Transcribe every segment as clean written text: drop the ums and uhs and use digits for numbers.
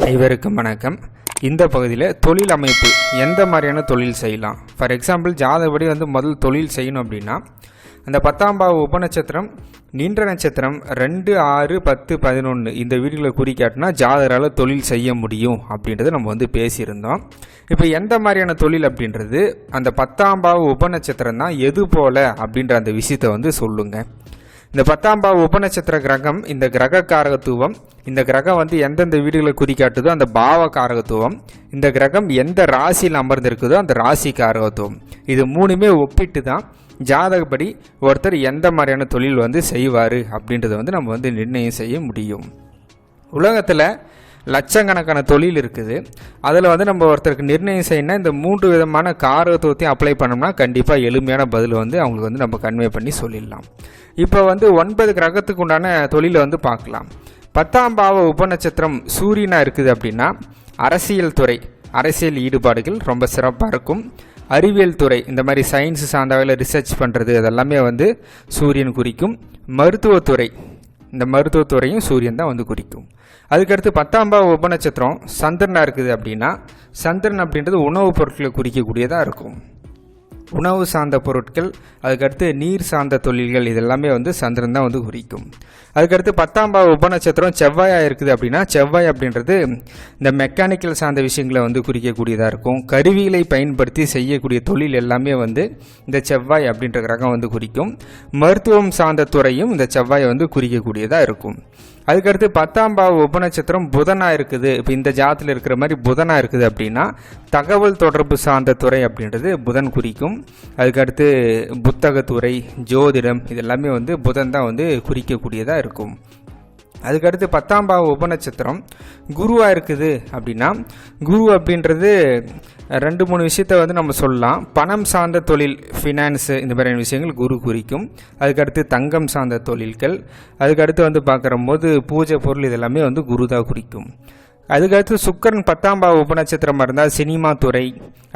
அனைவருக்கும் வணக்கம். இந்த பகுதியில் தொழில் அமைப்பு எந்த மாதிரியான தொழில் செய்யலாம். ஃபார் எக்ஸாம்பிள் ஜாதகப்படி முதல் தொழில் செய்யணும் அப்படின்னா அந்த 10ஆம் பாவ உபநட்சத்திரம் நின்ற நட்சத்திரம் 2, 6, 10, 11 இந்த வீடுகளை குறிக்காட்டினா ஜாதகரால் தொழில் செய்ய முடியும் அப்படின்றத நம்ம பேசியிருந்தோம். இப்போ எந்த மாதிரியான தொழில் அப்படின்றது அந்த 10ஆம் பாவ உபநட்சத்திரம் தான் எது போல அப்படின்ற அந்த விஷயத்தை சொல்லுங்கள். இந்த 10ஆம் பாவ உபநட்சத்திர கிரகம் இந்த கிரக காரகத்துவம், இந்த கிரகம் எந்தெந்த வீடுகளை குறிக்காட்டுதோ அந்த பாவ காரகத்துவம், இந்த கிரகம் எந்த ராசியில் அமர்ந்திருக்குதோ அந்த ராசி காரகத்துவம், இது மூணுமே ஒப்பிட்டு தான் ஜாதகப்படி ஒருத்தர் எந்த மாதிரியான தொழில் செய்வார் அப்படின்றத நம்ம நிர்ணயம் செய்ய முடியும். உலகத்தில் லட்சக்கணக்கான தொழில் இருக்குது. அதில் நம்ம ஒருத்தருக்கு நிர்ணயம் செய்யணும் இந்த 3 விதமான காரகத்துவத்தையும் அப்ளை பண்ணோம்னா கண்டிப்பாக எளிமையான பதில் அவங்களுக்கு நம்ம கன்வே பண்ணி சொல்லிடலாம். இப்போ 9 கிரகத்துக்கு உண்டான தொழிலை பார்க்கலாம். 10ஆம் பாவ உபநட்சத்திரம் சூரியனாக இருக்குது அப்படின்னா அரசியல் துறை, அரசியல் ஈடுபாடுகள் ரொம்ப சிறப்பாக இருக்கும். அறிவியல் துறை, இந்த மாதிரி சயின்ஸ் சார்ந்த வகையில் ரிசர்ச் பண்ணுறது அதெல்லாமே சூரியன் குறிக்கும். மருத்துவத்துறை, இந்த மருத்துவத்துறையும் சூரியன் தான் குறிக்கும். அதுக்கடுத்து 10ஆம் பாவ உபநட்சத்திரம் சந்திரனாக இருக்குது அப்படின்னா சந்திரன் அப்படின்றது உணவுப் பொருட்களை குறிக்கக்கூடியதாக இருக்கும். உணவு சார்ந்த பொருட்கள், அதுக்கடுத்து நீர் சார்ந்த தொழில்கள் இதெல்லாமே சந்திரன் தான் குறிக்கும். அதுக்கடுத்து 10ஆம் பாவ உபநட்சத்திரம் செவ்வாயாக இருக்குது அப்படின்னா செவ்வாய் அப்படின்றது இந்த மெக்கானிக்கல் சார்ந்த விஷயங்களை குறிக்கக்கூடியதாக இருக்கும். கருவிகளை பயன்படுத்தி செய்யக்கூடிய தொழில் எல்லாமே இந்த செவ்வாய் அப்படின்ற கிரகம் குறிக்கும். மருத்துவம் சார்ந்த துறையும் இந்த செவ்வாயை குறிக்கக்கூடியதாக இருக்கும். அதுக்கடுத்து 10ஆம் பாவ உபநட்சத்திரம் புதனாக இருக்குது. இப்போ இந்த ஜாதத்தில் இருக்கிற மாதிரி புதனாக இருக்குது அப்படின்னா தகவல் தொடர்பு சார்ந்த துறை அப்படின்றது புதன் குறிக்கும். அதுக்கடுத்து புத்தகத்துறை, ஜோதிடம் இதெல்லாமே புதன் தான் குறிக்கக்கூடியதாக இருக்கும். அதுக்கடுத்து 10ஆம் பாவ உபநட்சத்திரம் குருவாக இருக்குது அப்படின்னா குரு அப்படின்றது 2-3 விஷயத்தை நம்ம சொல்லலாம். பணம் சார்ந்த தொழில், ஃபினான்ஸு இந்த மாதிரியான விஷயங்கள் குரு குறிக்கும். அதுக்கடுத்து தங்கம் சார்ந்த தொழில்கள், அதுக்கடுத்து பார்க்குற போது பூஜை பொருள் இதெல்லாமே குரு தான் குறிக்கும். அதுக்கடுத்து சுக்கிரன் 10ஆம் பாவ உபநட்சத்திரமாக இருந்தால் சினிமா துறை,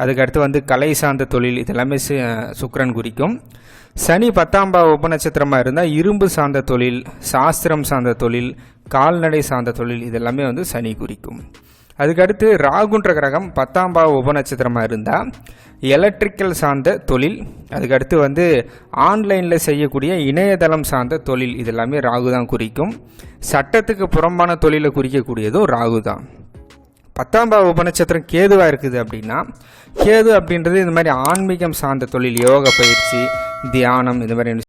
அதுக்கடுத்து கலை சார்ந்த தொழில் இதெல்லாமே சுக்கிரன் குறிக்கும். சனி 10ஆம் பாவ உபநட்சத்திரமாக இருந்தால் இரும்பு சார்ந்த தொழில், சாஸ்திரம் சார்ந்த தொழில், கால்நடை சார்ந்த தொழில் இதெல்லாமே சனி குறிக்கும். அதுக்கடுத்து ராகுன்ற கிரகம் 10ஆம் பாவ உபநட்சத்திரமாக இருந்தால் எலக்ட்ரிக்கல் சார்ந்த தொழில், அதுக்கடுத்து ஆன்லைனில் செய்யக்கூடிய இணையதளம் சார்ந்த தொழில் இதெல்லாமே ராகு தான் குறிக்கும். சட்டத்துக்கு புறம்பான தொழிலை குறிக்கக்கூடியதும் ராகு தான். 10ஆம் பாவ உபநட்சத்திரம் கேதுவாக இருக்குது அப்படின்னா கேது அப்படின்றது இந்த மாதிரி ஆன்மீகம் சார்ந்த தொழில், யோக பயிற்சி, தியானம் இந்த மாதிரி